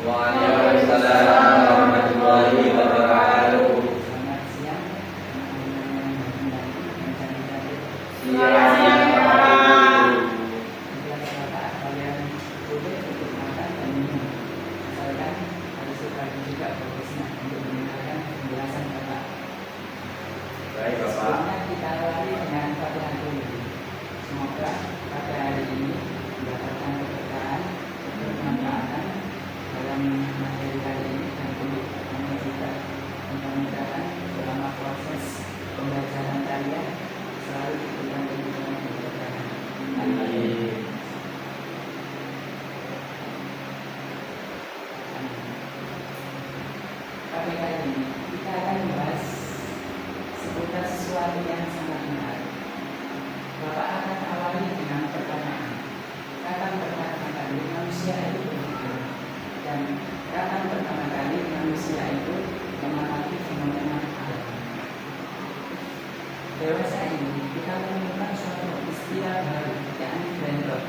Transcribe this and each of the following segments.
Waalaikumsalam warahmatullahi wabarakatuh. Baik Bapak. Kita awali dengan Fatihah dulu. Semoga pada hari ini mendapatkan keberkahan, bermanfaatan dalam materi hari ini dan untuk kami juga mudah-mudahan selama proses pembelajaran kalian selalu diberikan kemudahan dan keberkahan. Amin. Pada kali ini kita akan membahas seputar sesuatu yang sangat menarik. Bapak akan awali dengan pertanyaan, kapan pertama kali manusia itu berpikir dan kapan pertama kali manusia itu mengamati fenomena alam. Dewasa ini kita menemukan suatu istilah baru, yakni brain rot,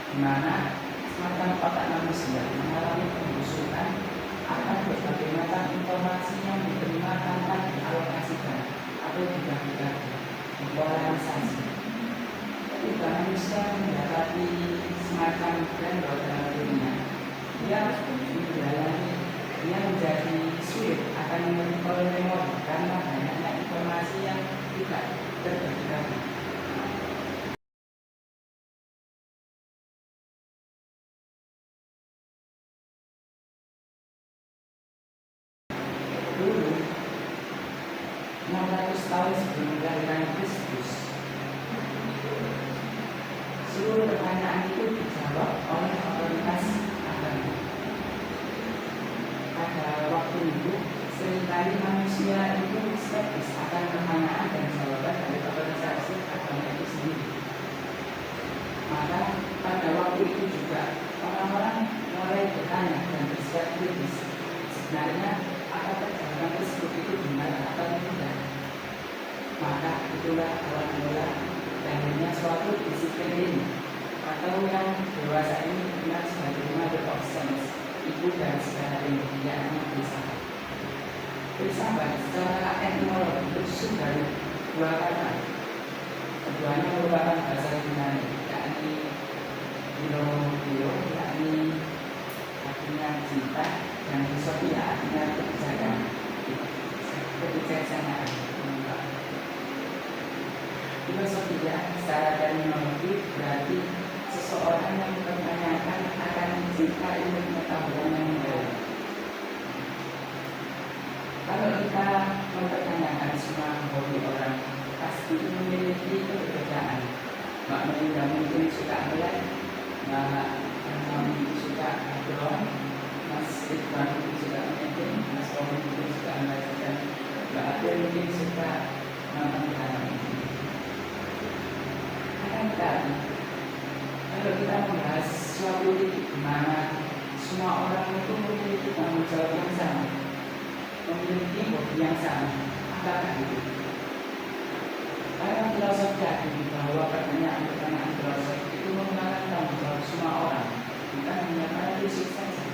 di mana semacam otak manusia mengalami pembusukan akan berbagai macam informasi yang diterima tanpa dialokasikan atau dibagi-bagi, dipolarisasi. Ketika manusia mendapati semacam brain rot dalam dirinya, dia menjadi sulit akan mengontrol memori karena banyaknya informasi yang tidak terbagi-bagi. Dulu, 600 tahun sebelum kelahiran Kristus, seluruh pertanyaan itu dijawab oleh otoritas agama. Pada waktu itu, seringkali manusia itu skeptis akan pertanyaan dan jawaban dari otoritas agama itu sendiri. Maka pada waktu itu juga orang-orang mulai bertanya dan bersikap kritis. Sebenarnya apakah jawaban tersebut itu benar atau tidak? Maka itulah awal mula lahirnya suatu disiplin ini atau yang dewasa ini dikenal sebagai mother of science, ibu dari segala ilmu, yakni filsafat. Filsafat secara etimologi tersusun dari dua kata. Keduanya merupakan bahasa Yunani, yakni philosophy, yakni artinya cinta, dan filosofia artinya kebijaksanaan. Filosofia secara terminologi berarti seseorang yang mempertanyakan akan mencipta ilmu pengetahuan yang mendalam. Kalau kita mempertanyakan semua hobi orang, pasti memiliki perbedaan. Mak Melinda mungkin suka melihat, Mak suka drone, Mas Iqbal mungkin suka menyetir, Mas Om mungkin suka membacakan, Mbak Adel mungkin suka nonton film. Tetapi kalau kita membahas suatu titik di mana semua orang itu memiliki tanggung jawab yang sama, memiliki hobi yang sama, apakah itu? Para filosof yakini bahwa pertanyaan-pertanyaan filosof itu merupakan tanggung jawab semua orang, bukan hanya para fisik saja.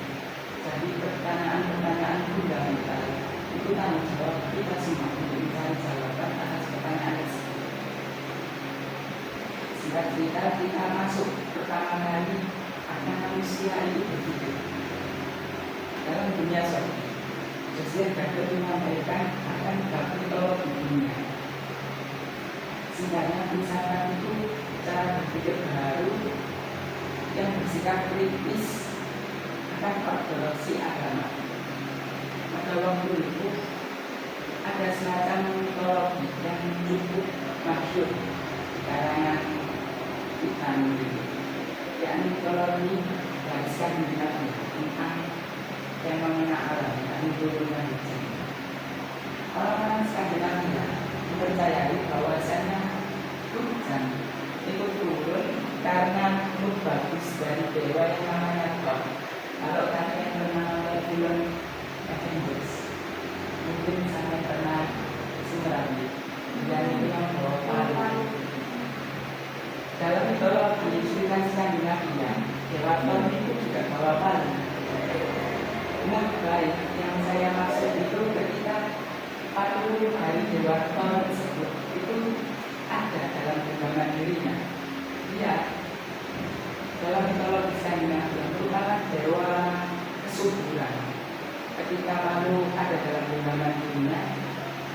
Jadi pertanyaan-pertanyaan fundamental itu tanggung jawab kita semua untuk mencari jawaban atas pertanyaan tersebut. Singkat kita masuk pertama kali akan manusia itu berpikir. Dalam dunia sosial, Joseph Butler menyampaikan akan bab mitologi dunia. Singkatnya, filsafat itu cara berpikir baru yang bersikap kritis akan ortodoksi agama. Pada waktu itu ada semacam mitologi yang cukup masyhur di kalangan kita ini, yakni mitologi dari Skandinavia tentang fenomena alam, yakni turunnya hujan. Orang-orang Skandinavia mempercayai bahwasanya hujan itu turun karena mood bagus dari dewa yang namanya Thor. Kalau lain. Yang saya maksud itu ketika 40 hari Dewato tersebut itu ada dalam genggaman dirinya. Dia dalam mitologi Skandinavia merupakan dewa kesuburan. Ketika lalu ada dalam genggaman dirinya,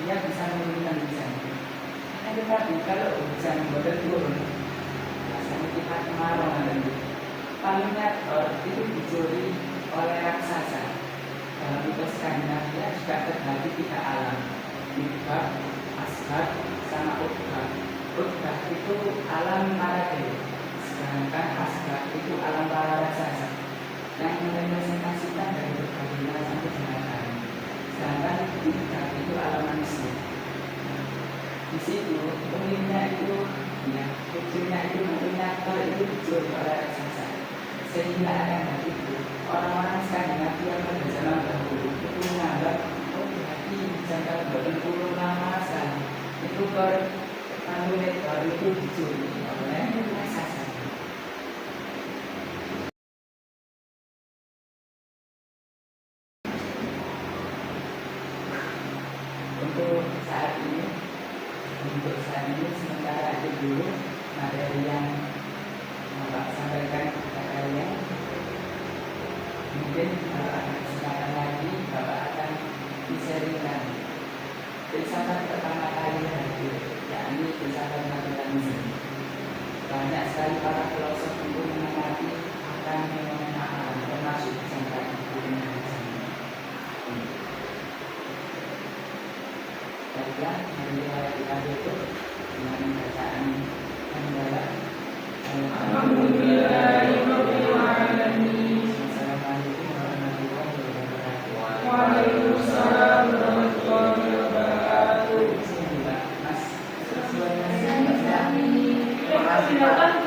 dia bisa menurunkan hujan. Tetapi kalau hujan boleh turun, rasanya kita kemarau nanti. Palunya itu dicuri oleh raksasa. Dalam mitos Skandinavia juga terjadi 3 alam, Midgard, Asgard, sama Utgard. Utgard itu alam para dewa, sedangkan Asgard itu alam para raksasa yang merepresentasikan dari berbagai macam kejahatan. Sedangkan Midgard itu alam manusia. Di situ pemiliknya itu, ya, kucingnya itu mempunyai kalau itu dicuri oleh raksasa. Sehingga akan itu orang-orang Skandinavia pada zaman dahulu itu menganggap, oh berarti jangka 20 masa itu berkanduletor itu dicuri oleh raksasa. Untuk saat ini sementara itu dulu materi yang Bapak sampaikan kepada kalian. Mungkin kalau ada kesempatan lagi Bapak akan di-sharingkan filsafat pertama kali hadir, yakni filsafat materialisme. Banyak sekali para filosof itu mengamati akan fenomena alam, termasuk jangka dunia. Baiklah, mari kita tutup dengan bacaan hamdalah. Alhamdulillahirabbil alamin. Assalamualaikum warahmatullahi wabarakatuh. Waalaikumsalam warahmatullahi wabarakatuh. Mas, silakan.